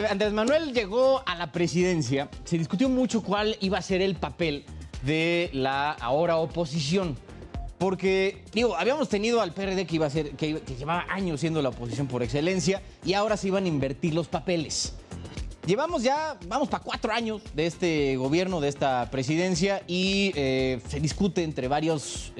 Andrés Manuel llegó a la presidencia, se discutió mucho cuál iba a ser el papel de la ahora oposición. Porque, digo, habíamos tenido al PRD que iba a ser, que llevaba años siendo la oposición por excelencia, y ahora se iban a invertir los papeles. Llevamos ya, vamos para 4 años de este gobierno, de esta presidencia, y se discute entre varios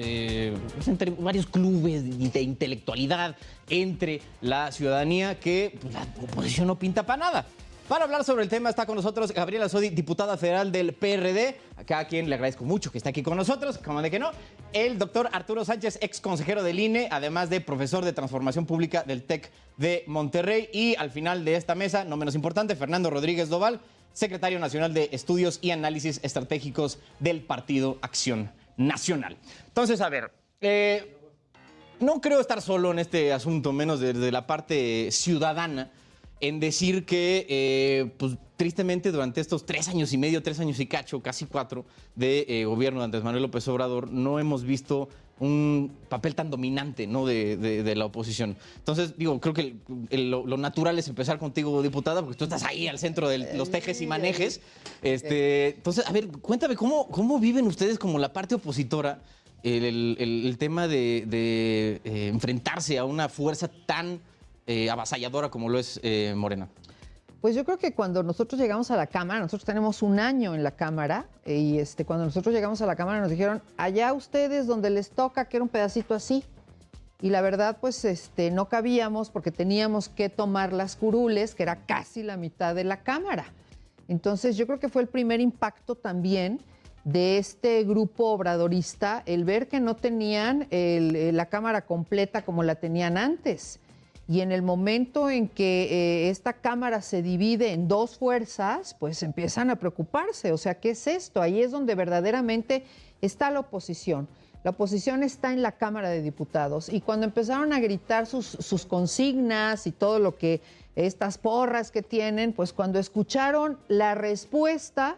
clubes de intelectualidad, entre la ciudadanía, que pues, la oposición no pinta para nada. Para hablar sobre el tema está con nosotros Gabriela Sodi, diputada federal del PRD, a quien le agradezco mucho que esté aquí con nosotros, como de que no. El doctor Arturo Sánchez, ex consejero del INE, además de profesor de transformación pública del TEC de Monterrey. Y al final de esta mesa, no menos importante, Fernando Rodríguez Doval, secretario nacional de Estudios y Análisis Estratégicos del Partido Acción Nacional. Entonces, a ver, no creo estar solo en este asunto, menos desde la parte ciudadana, en decir que, pues, tristemente, durante estos 3 años y medio, 3 años y cacho, casi 4, de gobierno de Andrés Manuel López Obrador, no hemos visto un papel tan dominante, ¿no?, de la oposición. Entonces, digo, creo que lo natural es empezar contigo, diputada, porque tú estás ahí al centro de los tejes y manejes. Entonces, a ver, cuéntame, ¿cómo viven ustedes como la parte opositora el tema de enfrentarse a una fuerza tan avasalladora como lo es Morena? Pues yo creo que cuando nosotros llegamos a la Cámara, nosotros tenemos 1 año en la Cámara, y cuando nosotros llegamos a la Cámara nos dijeron, allá ustedes donde les toca, que era un pedacito así. Y la verdad, pues no cabíamos porque teníamos que tomar las curules, que era casi la mitad de la Cámara. Entonces yo creo que fue el primer impacto también de este grupo obradorista, el ver que no tenían la Cámara completa como la tenían antes. Y en el momento en que esta Cámara se divide en 2 fuerzas, pues empiezan a preocuparse. O sea, ¿qué es esto? Ahí es donde verdaderamente está la oposición. La oposición está en la Cámara de Diputados. Y cuando empezaron a gritar sus consignas y todo lo que, estas porras que tienen, pues cuando escucharon la respuesta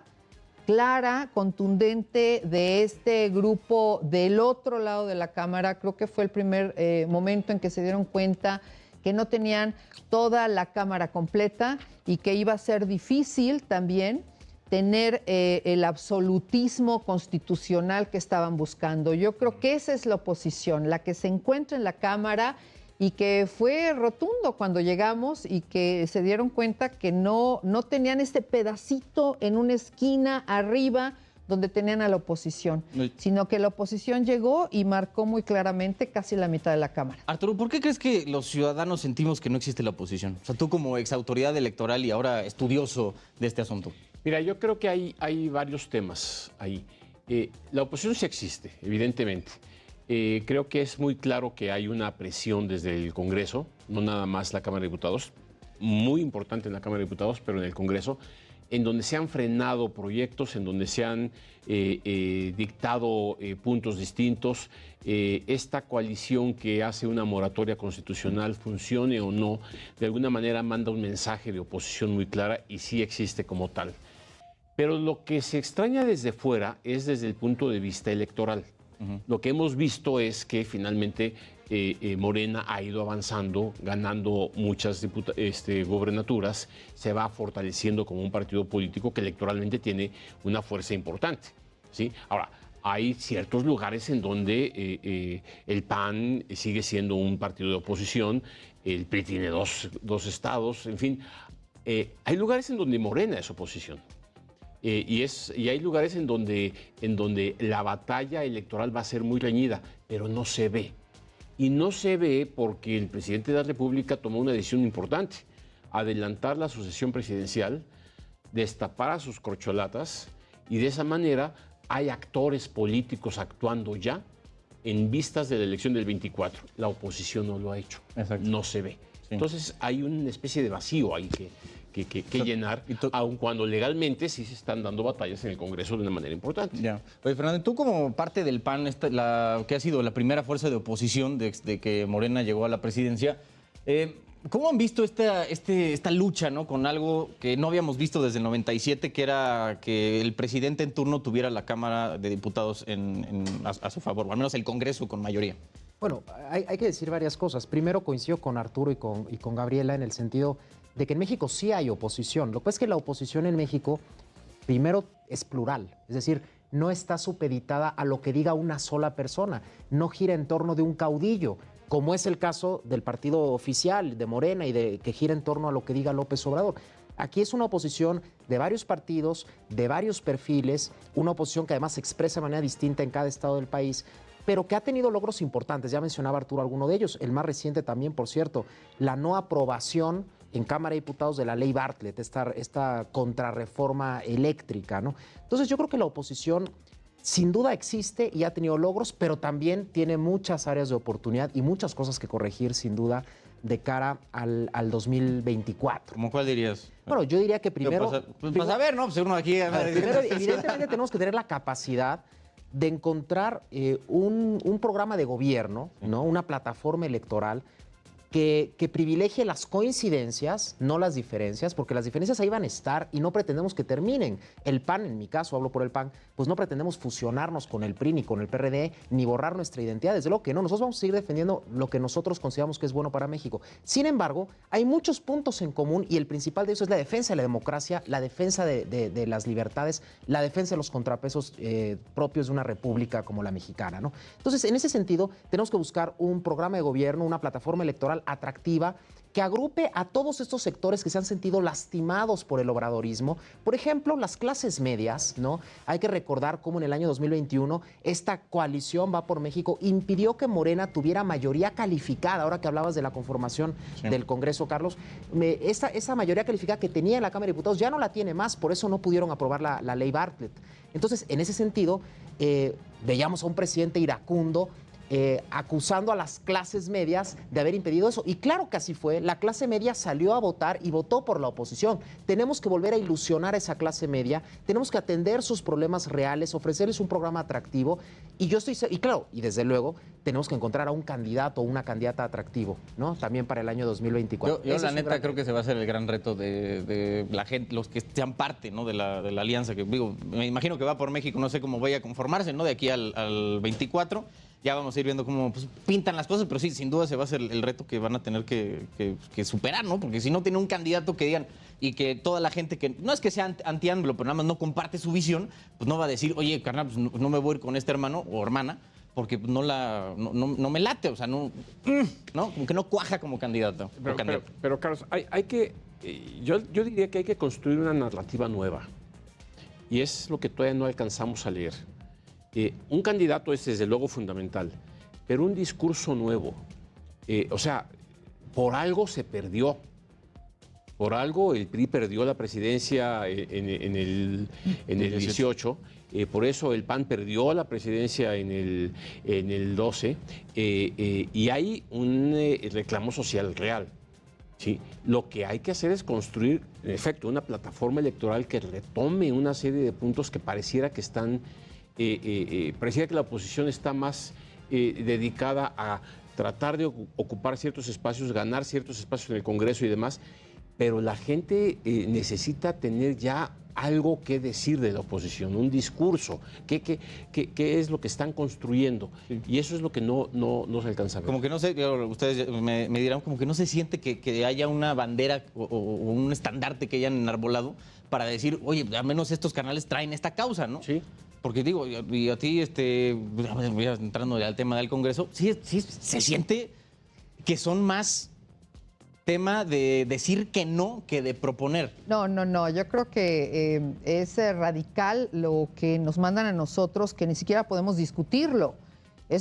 clara, contundente de este grupo del otro lado de la Cámara, creo que fue el primer momento en que se dieron cuenta que no tenían toda la Cámara completa y que iba a ser difícil también tener el absolutismo constitucional que estaban buscando. Yo creo que esa es la oposición, la que se encuentra en la Cámara y que fue rotundo cuando llegamos y que se dieron cuenta que no tenían este pedacito en una esquina arriba donde tenían a la oposición, sino que la oposición llegó y marcó muy claramente casi la mitad de la Cámara. Arturo, ¿por qué crees que los ciudadanos sentimos que no existe la oposición? O sea, tú como exautoridad electoral y ahora estudioso de este asunto. Mira, yo creo que hay varios temas ahí. La oposición sí existe, evidentemente. Creo que es muy claro que hay una presión desde el Congreso, no nada más la Cámara de Diputados, muy importante en la Cámara de Diputados, pero en el Congreso, en donde se han frenado proyectos, en donde se han dictado puntos distintos. Esta coalición que hace una moratoria constitucional, funcione o no, de alguna manera manda un mensaje de oposición muy clara y sí existe como tal. Pero lo que se extraña desde fuera es desde el punto de vista electoral. Lo que hemos visto es que finalmente Morena ha ido avanzando, ganando muchas gobernaturas, se va fortaleciendo como un partido político que electoralmente tiene una fuerza importante, ¿sí? Ahora, hay ciertos lugares en donde el PAN sigue siendo un partido de oposición, el PRI tiene dos estados, en fin. Hay lugares en donde Morena es oposición. Y hay lugares en donde la batalla electoral va a ser muy reñida, pero no se ve. Y no se ve porque el presidente de la República tomó una decisión importante: adelantar la sucesión presidencial, destapar a sus corcholatas, y de esa manera hay actores políticos actuando ya en vistas de la elección del 24. La oposición no lo ha hecho. Exacto. No se ve. Sí. Entonces hay una especie de vacío ahí que llenar, aun cuando legalmente sí se están dando batallas en el Congreso de una manera importante. Ya. Oye, Fernando, tú como parte del PAN, que ha sido la primera fuerza de oposición desde que Morena llegó a la presidencia, ¿cómo han visto esta lucha, ¿no?, con algo que no habíamos visto desde el 97, que era que el presidente en turno tuviera la Cámara de Diputados a su favor, o al menos el Congreso con mayoría? Bueno, hay que decir varias cosas. Primero, coincido con Arturo y con Gabriela en el sentido de que en México sí hay oposición. Lo que pasa es que la oposición en México, primero, es plural, es decir, no está supeditada a lo que diga una sola persona, no gira en torno de un caudillo, como es el caso del partido oficial, de Morena, y que gira en torno a lo que diga López Obrador. Aquí es una oposición de varios partidos, de varios perfiles, una oposición que además se expresa de manera distinta en cada estado del país, pero que ha tenido logros importantes. Ya mencionaba Arturo alguno de ellos, el más reciente también, por cierto, la no aprobación en Cámara de Diputados de la ley Bartlett, esta contrarreforma eléctrica, ¿no? Entonces yo creo que la oposición sin duda existe y ha tenido logros, pero también tiene muchas áreas de oportunidad y muchas cosas que corregir, sin duda, de cara al 2024. ¿Cómo cuál dirías? Bueno, yo diría que primero... Pues a ver, ¿no? Pues uno aquí... Primero, evidentemente tenemos que tener la capacidad de encontrar un programa de gobierno, ¿no? Una plataforma electoral que privilegie las coincidencias, no las diferencias, porque las diferencias ahí van a estar y no pretendemos que terminen. El PAN, en mi caso, hablo por el PAN, pues no pretendemos fusionarnos con el PRI ni con el PRD, ni borrar nuestra identidad. Desde luego que no, nosotros vamos a seguir defendiendo lo que nosotros consideramos que es bueno para México. Sin embargo, hay muchos puntos en común y el principal de ellos es la defensa de la democracia, la defensa de las libertades, la defensa de los contrapesos propios de una república como la mexicana, ¿no? Entonces, en ese sentido, tenemos que buscar un programa de gobierno, una plataforma electoral atractiva que agrupe a todos estos sectores que se han sentido lastimados por el obradorismo. Por ejemplo, las clases medias, ¿no? Hay que recordar cómo en el año 2021 esta coalición Va por México impidió que Morena tuviera mayoría calificada. Ahora que hablabas de la conformación del Congreso, Carlos, esa mayoría calificada que tenía en la Cámara de Diputados ya no la tiene más, por eso no pudieron aprobar la ley Bartlett. Entonces, en ese sentido, veíamos a un presidente iracundo acusando a las clases medias de haber impedido eso. Y claro que así fue, la clase media salió a votar y votó por la oposición. Tenemos que volver a ilusionar a esa clase media, tenemos que atender sus problemas reales, ofrecerles un programa atractivo. Y claro, y desde luego, tenemos que encontrar a un candidato o una candidata atractivo, ¿no? También para el año 2024. Yo la neta creo que se va a hacer el gran reto de la gente, los que sean parte, ¿no? de la alianza, que digo, me imagino que Va por México, no sé cómo vaya a conformarse, ¿no? De aquí al 24. Ya vamos a ir viendo cómo pues, pintan las cosas, pero sí, sin duda se va a hacer el reto que van a tener que superar, ¿no? Porque si no tiene un candidato que digan y que toda la gente que no es que sea anti-AMLO, pero nada más no comparte su visión, pues no va a decir, oye, carnal, pues no me voy a ir con este hermano o hermana, porque no me late, o sea, no, como que no cuaja como candidato. Pero Carlos, hay que, yo diría que hay que construir una narrativa nueva. Y es lo que todavía no alcanzamos a leer. Un candidato es desde luego fundamental, pero un discurso nuevo. O sea, por algo se perdió. Por algo el PRI perdió la presidencia en el 18. Por eso el PAN perdió la presidencia en el 12. Y hay un reclamo social real. ¿Sí? Lo que hay que hacer es construir, en efecto, una plataforma electoral que retome una serie de puntos que pareciera que están... pareciera que la oposición está más dedicada a tratar de ocupar ciertos espacios, ganar ciertos espacios en el Congreso y demás, pero la gente necesita tener ya algo que decir de la oposición, un discurso, qué es lo que están construyendo. Sí. Y eso es lo que no se alcanza a ver. Como que no sé, ustedes me dirán, como que no se siente que haya una bandera o un estandarte que hayan enarbolado para decir, oye, al menos estos canales traen esta causa, ¿no? Sí. Porque digo, y a ti, voy entrando al tema del Congreso, sí se siente que son más tema de decir que no que de proponer. No, yo creo que es radical lo que nos mandan a nosotros, que ni siquiera podemos discutirlo.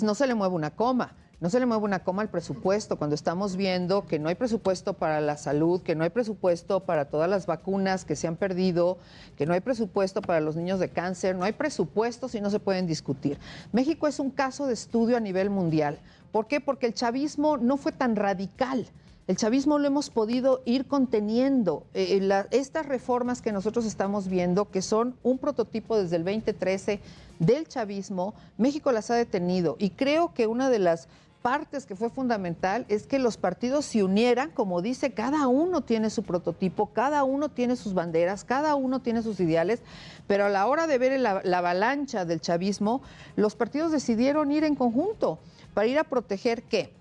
No se le mueve una coma. No se le mueve una coma al presupuesto cuando estamos viendo que no hay presupuesto para la salud, que no hay presupuesto para todas las vacunas que se han perdido, que no hay presupuesto para los niños de cáncer, no hay presupuestos y no se pueden discutir. México es un caso de estudio a nivel mundial. ¿Por qué? Porque el chavismo no fue tan radical. El chavismo lo hemos podido ir conteniendo. Estas reformas que nosotros estamos viendo, que son un prototipo desde el 2013 del chavismo, México las ha detenido. Y creo que una de las partes que fue fundamental es que los partidos se unieran, como dice, cada uno tiene su prototipo, cada uno tiene sus banderas, cada uno tiene sus ideales, pero a la hora de ver la avalancha del chavismo, los partidos decidieron ir en conjunto para ir a proteger ¿qué?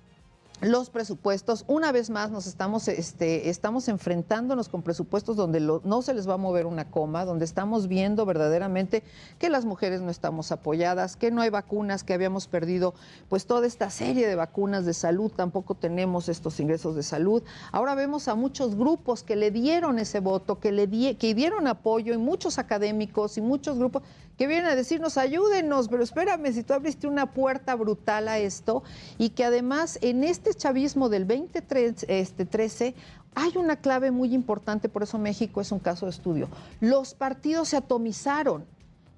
los presupuestos, una vez más estamos enfrentándonos con presupuestos donde no se les va a mover una coma, donde estamos viendo verdaderamente que las mujeres no estamos apoyadas, que no hay vacunas, que habíamos perdido pues toda esta serie de vacunas de salud, tampoco tenemos estos ingresos de salud. Ahora vemos a muchos grupos que le dieron ese voto, que dieron apoyo, y muchos académicos y muchos grupos que vienen a decirnos ayúdenos, pero espérame, si tú abriste una puerta brutal a esto, y que además en este chavismo del 2013 hay una clave muy importante, por eso México es un caso de estudio. Los partidos se atomizaron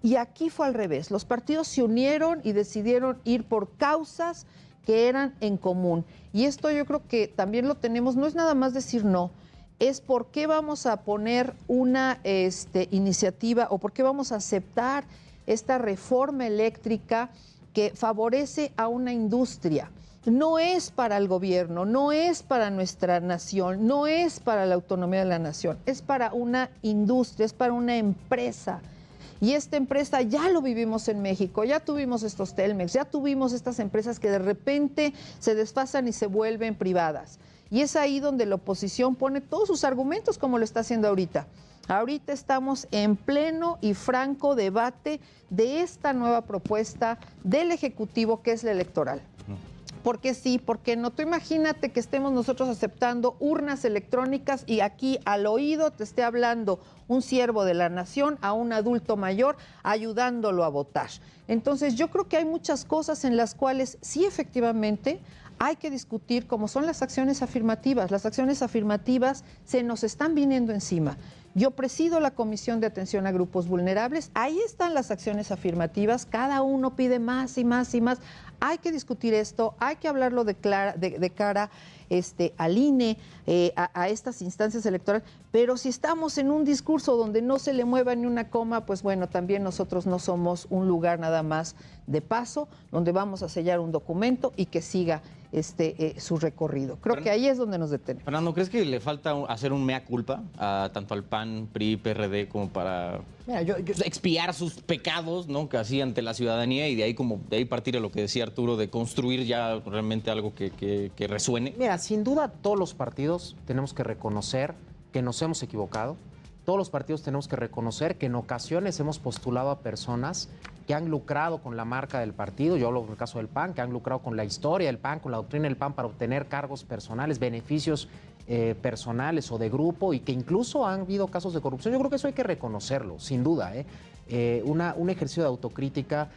y aquí fue al revés. Los partidos se unieron y decidieron ir por causas que eran en común. Y esto yo creo que también lo tenemos, no es nada más decir no, es por qué vamos a poner una iniciativa o por qué vamos a aceptar esta reforma eléctrica que favorece a una industria. No es para el gobierno, no es para nuestra nación, no es para la autonomía de la nación, es para una industria, es para una empresa. Y esta empresa ya lo vivimos en México, ya tuvimos estos Telmex, ya tuvimos estas empresas que de repente se desfasan y se vuelven privadas. Y es ahí donde la oposición pone todos sus argumentos como lo está haciendo ahorita. Ahorita estamos en pleno y franco debate de esta nueva propuesta del Ejecutivo, que es la electoral. ¿Por qué sí? ¿Por qué no? Tú imagínate que estemos nosotros aceptando urnas electrónicas y aquí al oído te esté hablando un siervo de la nación a un adulto mayor ayudándolo a votar. Entonces yo creo que hay muchas cosas en las cuales sí efectivamente hay que discutir, como son las acciones afirmativas. Las acciones afirmativas se nos están viniendo encima. Yo presido la Comisión de Atención a Grupos Vulnerables. Ahí están las acciones afirmativas. Cada uno pide más y más y más. Hay que discutir esto, hay que hablarlo de cara al INE, a estas instancias electorales. Pero si estamos en un discurso donde no se le mueva ni una coma, pues bueno, también nosotros no somos un lugar nada más de paso, donde vamos a sellar un documento y que siga su recorrido. Creo que ahí es donde nos detenemos. Fernando, ¿crees que le falta hacer un mea culpa tanto al PAN, PRI, PRD como para expiar sus pecados, ¿no? Que así ante la ciudadanía, y de ahí partir a lo que decía Arturo, de construir ya realmente algo que resuene? Mira, sin duda todos los partidos tenemos que reconocer que nos hemos equivocado. Todos los partidos tenemos que reconocer que en ocasiones hemos postulado a personas que han lucrado con la marca del partido. Yo hablo del caso del PAN, que han lucrado con la historia del PAN, con la doctrina del PAN para obtener cargos personales, beneficios personales o de grupo, y que incluso han habido casos de corrupción. Yo creo que eso hay que reconocerlo, sin duda. Un ejercicio de autocrítica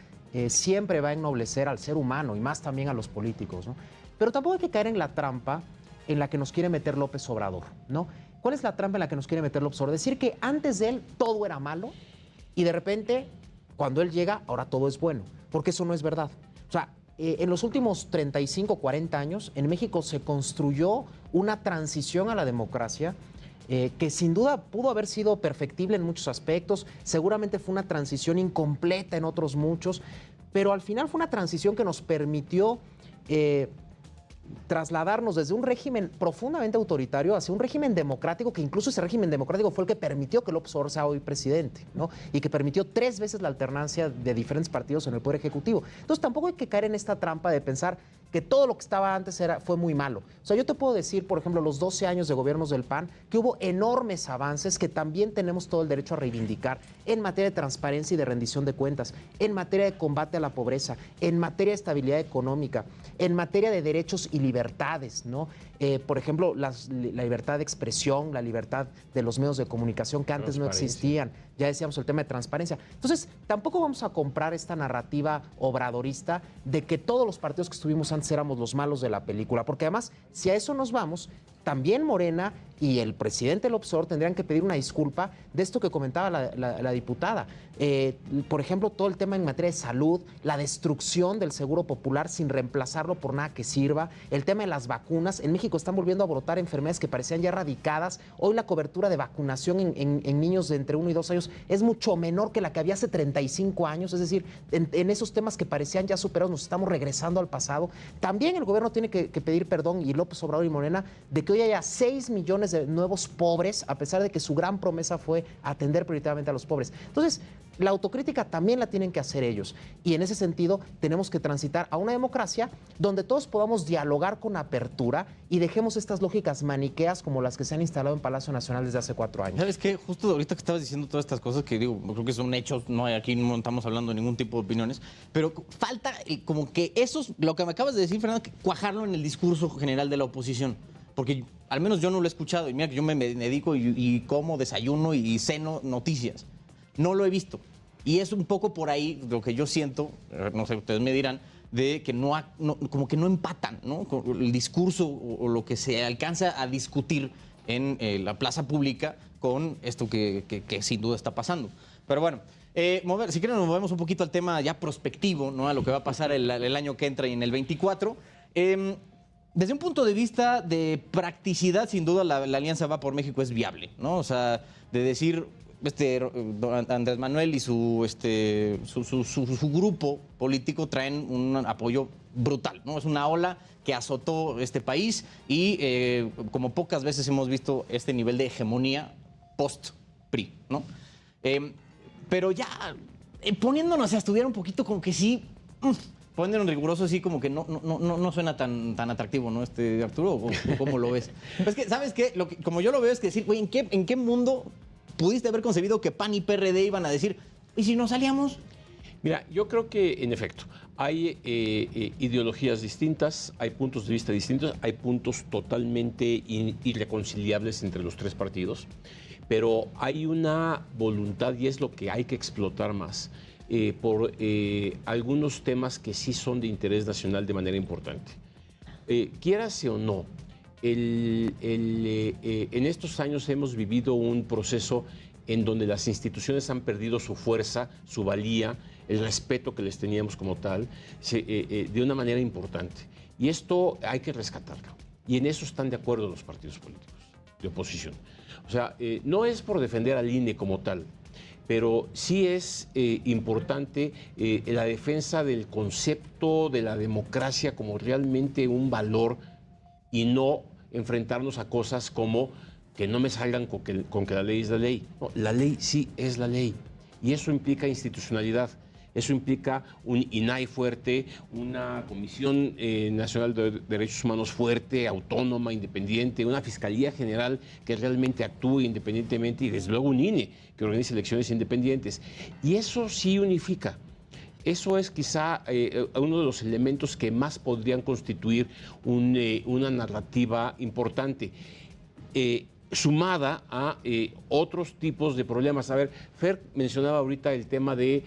siempre va a ennoblecer al ser humano y más también a los políticos, ¿no? Pero tampoco hay que caer en la trampa en la que nos quiere meter López Obrador, ¿no? ¿Cuál es la trampa en la que nos quiere meter López Obrador? Decir que antes de él todo era malo y de repente, cuando él llega, ahora todo es bueno, porque eso no es verdad. O sea, en los últimos 35, 40 años, en México se construyó una transición a la democracia que sin duda pudo haber sido perfectible en muchos aspectos, seguramente fue una transición incompleta en otros muchos, pero al final fue una transición que nos permitió trasladarnos desde un régimen profundamente autoritario hacia un régimen democrático, que incluso ese régimen democrático fue el que permitió que López Obrador sea hoy presidente, ¿no? Y que permitió 3 veces la alternancia de diferentes partidos en el Poder Ejecutivo. Entonces tampoco hay que caer en esta trampa de pensar que todo lo que estaba antes fue muy malo. O sea, yo te puedo decir, por ejemplo, los 12 años de gobiernos del PAN, que hubo enormes avances que también tenemos todo el derecho a reivindicar en materia de transparencia y de rendición de cuentas, en materia de combate a la pobreza, en materia de estabilidad económica, en materia de derechos y libertades, ¿no? Por ejemplo, la libertad de expresión, la libertad de los medios de comunicación que antes no existían. Ya decíamos el tema de transparencia. Entonces, tampoco vamos a comprar esta narrativa obradorista de que todos los partidos que estuvimos antes éramos los malos de la película, porque además, si a eso nos vamos, también Morena y el presidente López Obrador tendrían que pedir una disculpa de esto que comentaba la diputada. Por ejemplo, todo el tema en materia de salud, la destrucción del seguro popular sin reemplazarlo por nada que sirva, el tema de las vacunas. En México están volviendo a brotar enfermedades que parecían ya erradicadas. Hoy la cobertura de vacunación en niños de entre 1 y 2 años es mucho menor que la que había hace 35 años. Es decir, en esos temas que parecían ya superados, nos estamos regresando al pasado. También el gobierno tiene que pedir perdón, y López Obrador y Morena, de que hoy haya 6 millones millones de nuevos pobres, a pesar de que su gran promesa fue atender prioritariamente a los pobres. Entonces, la autocrítica también la tienen que hacer ellos. Y en ese sentido, tenemos que transitar a una democracia donde todos podamos dialogar con apertura y dejemos estas lógicas maniqueas como las que se han instalado en Palacio Nacional desde hace 4 años. ¿Sabes qué? Justo ahorita que estabas diciendo todas estas cosas, que digo, creo que son hechos, no hay aquí no estamos hablando de ningún tipo de opiniones, pero falta como que lo que me acabas de decir, Fernando, que cuajarlo en el discurso general de la oposición. Porque al menos yo no lo he escuchado. Y mira que yo me dedico y como, desayuno y ceno noticias. No lo he visto. Y es un poco por ahí lo que yo siento, no sé, ustedes me dirán, de que como que no empatan, ¿no? Con el discurso o lo que se alcanza a discutir en la plaza pública con esto que sin duda está pasando. Pero bueno, si quieren nos movemos un poquito al tema ya prospectivo, ¿no? A lo que va a pasar el año que entra y en el 24. Desde un punto de vista de practicidad, sin duda la Alianza Va por México es viable, ¿no? O sea, de decir, Andrés Manuel y su grupo político traen un apoyo brutal, ¿no? Es una ola que azotó este país y como pocas veces hemos visto este nivel de hegemonía post-PRI, ¿no? Pero ya poniéndonos a estudiar un poquito, como que sí... Poniéndolo riguroso, así como que no suena tan atractivo, ¿no? Arturo, ¿o cómo lo ves? Es que, ¿sabes qué? Como yo lo veo es que decir, güey, ¿en qué mundo pudiste haber concebido que PAN y PRD iban a decir, ¿y si nos salíamos? Mira, yo creo que, en efecto, hay ideologías distintas, hay puntos de vista distintos, hay puntos totalmente irreconciliables entre los tres partidos, pero hay una voluntad, y es lo que hay que explotar más, por algunos temas que sí son de interés nacional de manera importante. Quiérase o no, en estos años hemos vivido un proceso en donde las instituciones han perdido su fuerza, su valía, el respeto que les teníamos como tal, de una manera importante. Y esto hay que rescatarlo. Y en eso están de acuerdo los partidos políticos de oposición. O sea, no es por defender al INE como tal, pero sí es importante la defensa del concepto de la democracia como realmente un valor y no enfrentarnos a cosas como que no me salgan con que la ley es la ley. No, la ley sí es la ley y eso implica institucionalidad. Eso implica un INAI fuerte, una Comisión Nacional de Derechos Humanos fuerte, autónoma, independiente, una Fiscalía General que realmente actúe independientemente y desde luego un INE que organice elecciones independientes. Y eso sí unifica. Eso es quizá uno de los elementos que más podrían constituir una narrativa importante. Sumada a otros tipos de problemas. A ver, Fer mencionaba ahorita el tema de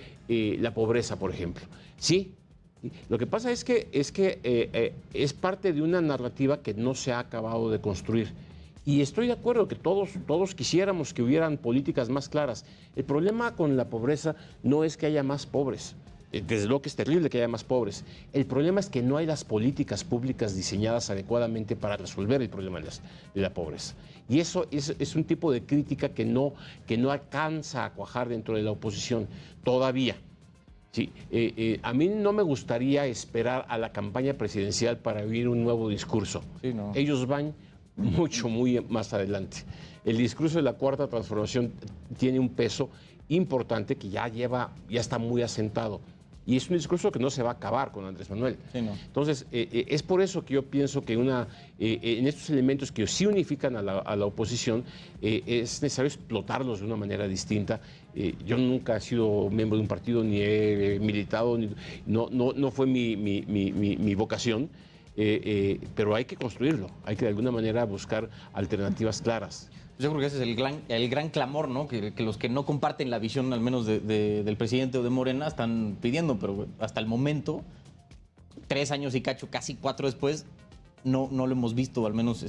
la pobreza, por ejemplo. Sí, lo que pasa es que es parte de una narrativa que no se ha acabado de construir. Y estoy de acuerdo que todos quisiéramos que hubieran políticas más claras. El problema con la pobreza no es que haya más pobres. Desde luego que es terrible que haya más pobres. El problema es que no hay las políticas públicas diseñadas adecuadamente para resolver el problema de la pobreza. Y eso es un tipo de crítica que no alcanza a cuajar dentro de la oposición todavía. Sí, a mí no me gustaría esperar a la campaña presidencial para oír un nuevo discurso. Sí, no. Ellos van muy más adelante. El discurso de la Cuarta Transformación tiene un peso importante que ya está muy asentado. Y es un discurso que no se va a acabar con Andrés Manuel. Sí, no. Entonces, es por eso que yo pienso que en estos elementos que sí unifican a la oposición, es necesario explotarlos de una manera distinta. Yo nunca he sido miembro de un partido, ni he militado, no fue mi vocación, pero hay que construirlo, hay que de alguna manera buscar alternativas claras. Yo creo que ese es el gran clamor, ¿no? Que los que no comparten la visión, al menos del presidente o de Morena, están pidiendo, pero hasta el momento, 3 años y cacho, casi 4 después, no lo hemos visto, al menos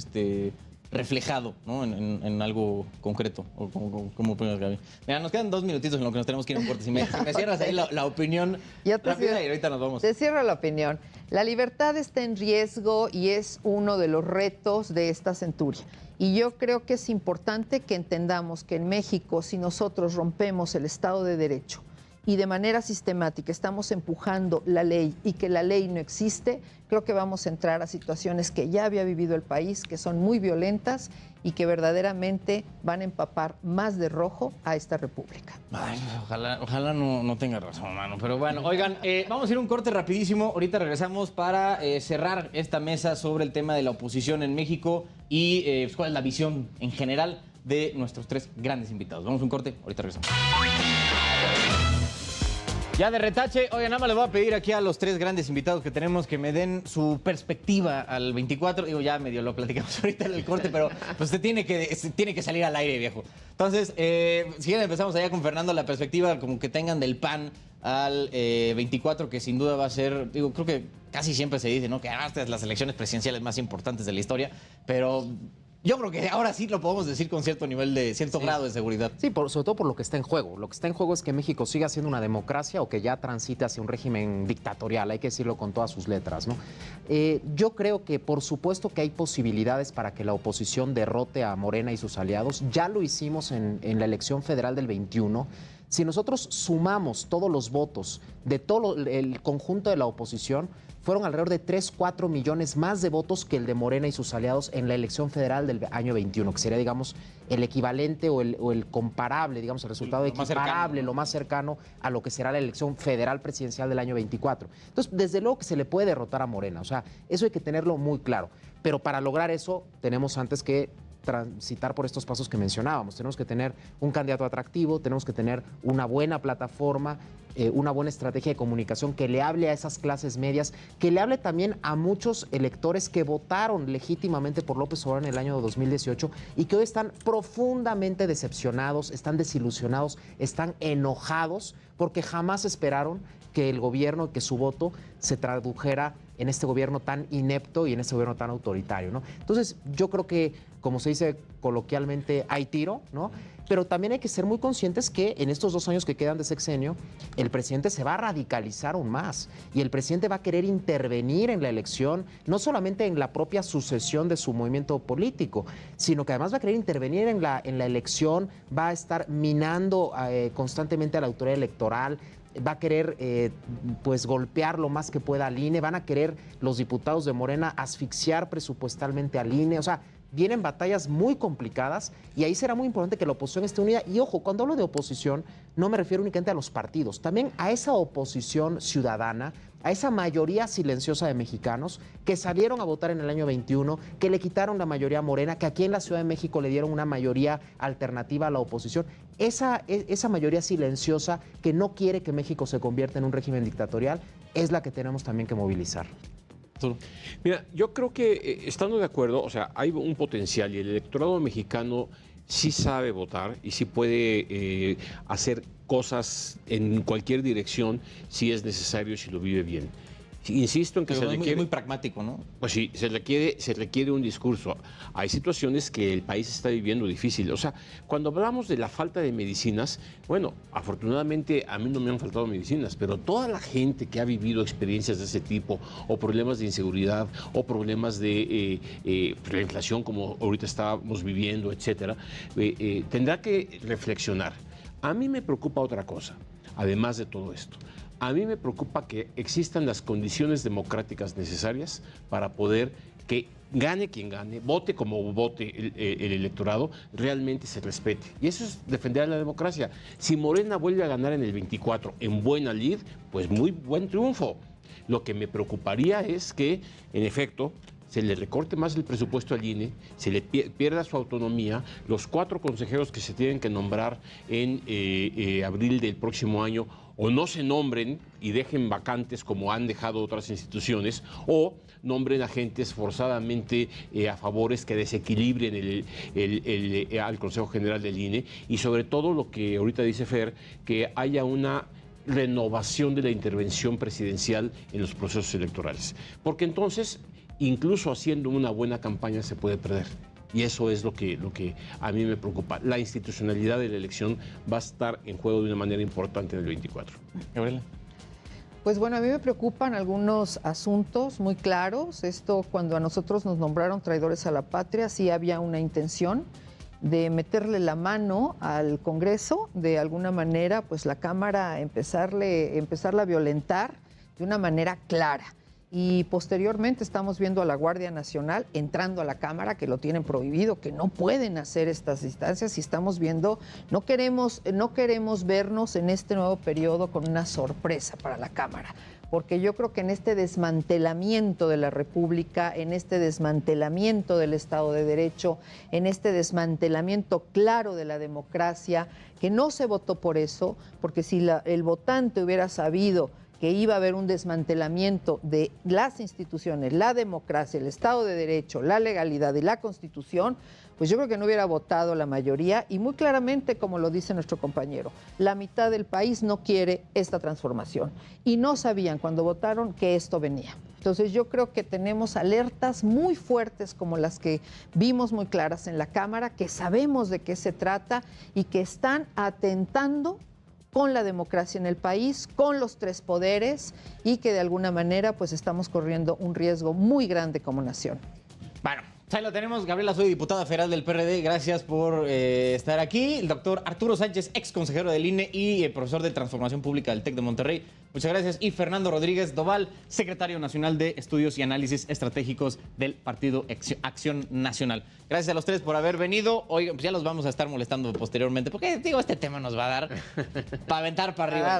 reflejado, ¿no? en algo concreto. ¿Cómo opinas, Gaby? Mira, nos quedan 2 minutitos en lo que nos tenemos que ir a un corte. Si me cierras ahí la opinión rápida y ahorita nos vamos. Te cierro la opinión. La libertad está en riesgo y es uno de los retos de esta centuria. Y yo creo que es importante que entendamos que en México, si nosotros rompemos el Estado de Derecho y de manera sistemática estamos empujando la ley y que la ley no existe, creo que vamos a entrar a situaciones que ya había vivido el país, que son muy violentas y que verdaderamente van a empapar más de rojo a esta república. Ay, ojalá no tenga razón, mano. Pero bueno, oigan, vamos a ir a un corte rapidísimo. Ahorita regresamos para cerrar esta mesa sobre el tema de la oposición en México y pues, cuál es la visión en general de nuestros tres grandes invitados. Vamos a un corte, ahorita regresamos. Ya de retache, oigan, nada más les voy a pedir aquí a los tres grandes invitados que tenemos que me den su perspectiva al 24. Digo, ya medio lo platicamos ahorita en el corte, pero pues se tiene que salir al aire, viejo. Entonces, si quieren empezamos allá con Fernando, la perspectiva como que tengan del PAN al 24, que sin duda va a ser, digo, creo que casi siempre se dice, ¿no? Que estas las elecciones presidenciales más importantes de la historia, pero yo creo que ahora sí lo podemos decir con cierto nivel de, cierto grado de seguridad. Sí, sobre todo por lo que está en juego. Lo que está en juego es que México siga siendo una democracia o que ya transite hacia un régimen dictatorial, hay que decirlo con todas sus letras, ¿no? Yo creo que por supuesto que hay posibilidades para que la oposición derrote a Morena y sus aliados. Ya lo hicimos en la elección federal del 21. Si nosotros sumamos todos los votos de todo el conjunto de la oposición, fueron alrededor de 3-4 millones más de votos que el de Morena y sus aliados en la elección federal del año 21, que sería, digamos, el equivalente o el comparable, digamos, el resultado equiparable, lo más cercano a lo que será la elección federal presidencial del año 24. Entonces, desde luego que se le puede derrotar a Morena, o sea, eso hay que tenerlo muy claro. Pero para lograr eso, tenemos antes que transitar por estos pasos que mencionábamos. Tenemos que tener un candidato atractivo, tenemos que tener una buena plataforma, una buena estrategia de comunicación que le hable a esas clases medias, que le hable también a muchos electores que votaron legítimamente por López Obrador en el año 2018 y que hoy están profundamente decepcionados, están desilusionados, están enojados porque jamás esperaron que el gobierno, que su voto se tradujera en este gobierno tan inepto y en este gobierno tan autoritario, ¿no? Entonces, yo creo que, como se dice coloquialmente, hay tiro, ¿no? Pero también hay que ser muy conscientes que en estos 2 años que quedan de sexenio, el presidente se va a radicalizar aún más y el presidente va a querer intervenir en la elección, no solamente en la propia sucesión de su movimiento político, sino que además va a querer intervenir en la elección, va a estar minando constantemente a la autoridad electoral, va a querer pues golpear lo más que pueda al INE, van a querer los diputados de Morena asfixiar presupuestalmente al INE, o sea, vienen batallas muy complicadas y ahí será muy importante que la oposición esté unida. Y ojo, cuando hablo de oposición, no me refiero únicamente a los partidos, también a esa oposición ciudadana, a esa mayoría silenciosa de mexicanos que salieron a votar en el año 21, que le quitaron la mayoría a Morena, que aquí en la Ciudad de México le dieron una mayoría alternativa a la oposición. Esa mayoría silenciosa que no quiere que México se convierta en un régimen dictatorial es la que tenemos también que movilizar. Mira, yo creo que estando de acuerdo, o sea, hay un potencial y el electorado mexicano sí sabe votar y sí puede hacer cosas en cualquier dirección si es necesario, si lo vive bien. Insisto en que pero se requiere... Es muy pragmático, ¿no? Pues sí, se requiere un discurso. Hay situaciones que el país está viviendo difícil. O sea, cuando hablamos de la falta de medicinas, bueno, afortunadamente a mí no me han faltado medicinas, pero toda la gente que ha vivido experiencias de ese tipo, o problemas de inseguridad, o problemas de la inflación como ahorita estábamos viviendo, etcétera, tendrá que reflexionar. A mí me preocupa otra cosa, además de todo esto. A mí me preocupa que existan las condiciones democráticas necesarias para poder que gane quien gane, vote como vote el electorado, realmente se respete. Y eso es defender a la democracia. Si Morena vuelve a ganar en el 24 en buena lid, pues muy buen triunfo. Lo que me preocuparía es que, en efecto, se le recorte más el presupuesto al INE, se le pierda su autonomía, los 4 consejeros que se tienen que nombrar en abril del próximo año o no se nombren y dejen vacantes como han dejado otras instituciones, o nombren agentes forzadamente a favores que desequilibren al Consejo General del INE, y sobre todo lo que ahorita dice Fer, que haya una renovación de la intervención presidencial en los procesos electorales. Porque entonces, incluso haciendo una buena campaña, se puede perder. Y eso es lo que a mí me preocupa. La institucionalidad de la elección va a estar en juego de una manera importante en el 24. Gabriela. Pues bueno, a mí me preocupan algunos asuntos muy claros. Esto, cuando a nosotros nos nombraron traidores a la patria, sí había una intención. de meterle la mano al Congreso, de alguna manera, pues la Cámara empezarla a violentar de una manera clara. Y posteriormente estamos viendo a la Guardia Nacional entrando a la Cámara, que lo tienen prohibido, que no pueden hacer estas instancias, y estamos viendo, no queremos vernos en este nuevo periodo con una sorpresa para la Cámara, porque yo creo que en este desmantelamiento de la República, en este desmantelamiento del Estado de Derecho, en este desmantelamiento claro de la democracia, que no se votó por eso, porque si el votante hubiera sabido que iba a haber un desmantelamiento de las instituciones, la democracia, el Estado de Derecho, la legalidad y la Constitución, pues yo creo que no hubiera votado la mayoría, y muy claramente, como lo dice nuestro compañero, la mitad del país no quiere esta transformación y no sabían cuando votaron que esto venía. Entonces yo creo que tenemos alertas muy fuertes como las que vimos muy claras en la Cámara, que sabemos de qué se trata y que están atentando con la democracia en el país, con los tres poderes, y que de alguna manera pues estamos corriendo un riesgo muy grande como nación. Bueno, ahí lo tenemos. Gabriela Soy, diputada federal del PRD, gracias por estar aquí. El doctor Arturo Sánchez, ex consejero del INE y profesor de Transformación Pública del TEC de Monterrey, muchas gracias. Y Fernando Rodríguez Doval, secretario nacional de Estudios y Análisis Estratégicos del Partido Acción Nacional. Gracias a los tres por haber venido. Hoy pues ya los vamos a estar molestando posteriormente, porque digo, este tema nos va a dar para aventar para arriba.